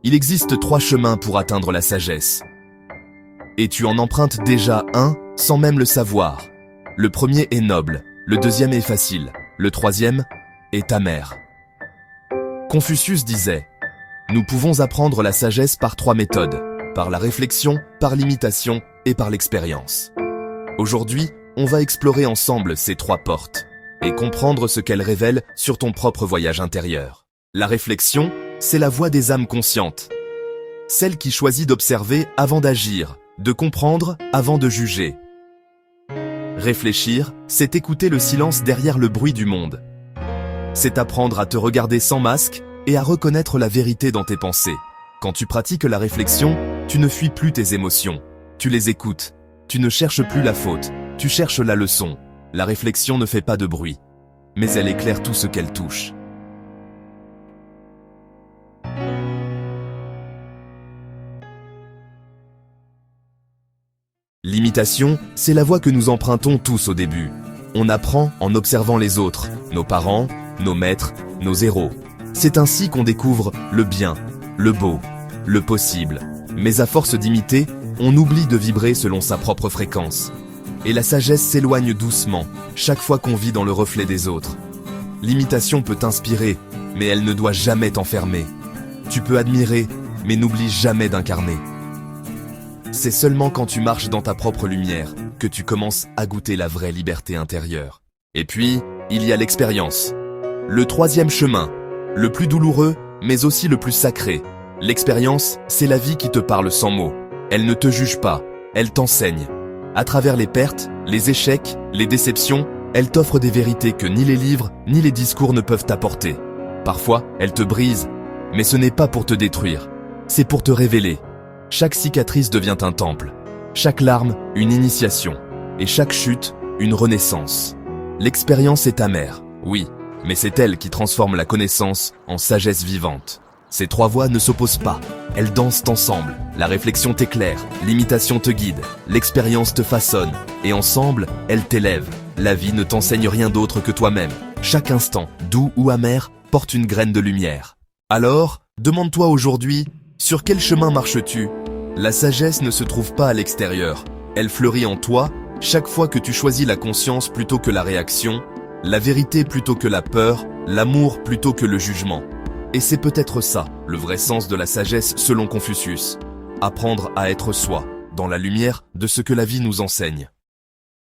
Il existe 3 chemins pour atteindre la sagesse. Et tu en empruntes déjà un, sans même le savoir. Le premier est noble, le deuxième est facile, le troisième est amer. Confucius disait « Nous pouvons apprendre la sagesse par 3 méthodes, par la réflexion, par l'imitation et par l'expérience. » Aujourd'hui, on va explorer ensemble ces 3 portes et comprendre ce qu'elles révèlent sur ton propre voyage intérieur. La réflexion, c'est la voix des âmes conscientes. Celle qui choisit d'observer avant d'agir, de comprendre avant de juger. Réfléchir, c'est écouter le silence derrière le bruit du monde. C'est apprendre à te regarder sans masque et à reconnaître la vérité dans tes pensées. Quand tu pratiques la réflexion, tu ne fuis plus tes émotions. Tu les écoutes. Tu ne cherches plus la faute. Tu cherches la leçon. La réflexion ne fait pas de bruit, mais elle éclaire tout ce qu'elle touche. L'imitation, c'est la voie que nous empruntons tous au début. On apprend en observant les autres, nos parents, nos maîtres, nos héros. C'est ainsi qu'on découvre le bien, le beau, le possible. Mais à force d'imiter, on oublie de vibrer selon sa propre fréquence. Et la sagesse s'éloigne doucement, chaque fois qu'on vit dans le reflet des autres. L'imitation peut t'inspirer, mais elle ne doit jamais t'enfermer. Tu peux admirer, mais n'oublie jamais d'incarner. C'est seulement quand tu marches dans ta propre lumière que tu commences à goûter la vraie liberté intérieure. Et puis, il y a l'expérience. Le 3e chemin, le plus douloureux, mais aussi le plus sacré. L'expérience, c'est la vie qui te parle sans mots. Elle ne te juge pas, elle t'enseigne. À travers les pertes, les échecs, les déceptions, elle t'offre des vérités que ni les livres, ni les discours ne peuvent t'apporter. Parfois, elle te brise, mais ce n'est pas pour te détruire, c'est pour te révéler. Chaque cicatrice devient un temple, chaque larme, une initiation, et chaque chute, une renaissance. L'expérience est amère, oui, mais c'est elle qui transforme la connaissance en sagesse vivante. Ces 3 voies ne s'opposent pas, elles dansent ensemble. La réflexion t'éclaire, l'imitation te guide, l'expérience te façonne, et ensemble, elles t'élèvent. La vie ne t'enseigne rien d'autre que toi-même. Chaque instant, doux ou amer, porte une graine de lumière. Alors, demande-toi aujourd'hui, sur quel chemin marches-tu ? La sagesse ne se trouve pas à l'extérieur. Elle fleurit en toi, chaque fois que tu choisis la conscience plutôt que la réaction, la vérité plutôt que la peur, l'amour plutôt que le jugement. Et c'est peut-être ça, le vrai sens de la sagesse selon Confucius. Apprendre à être soi, dans la lumière de ce que la vie nous enseigne.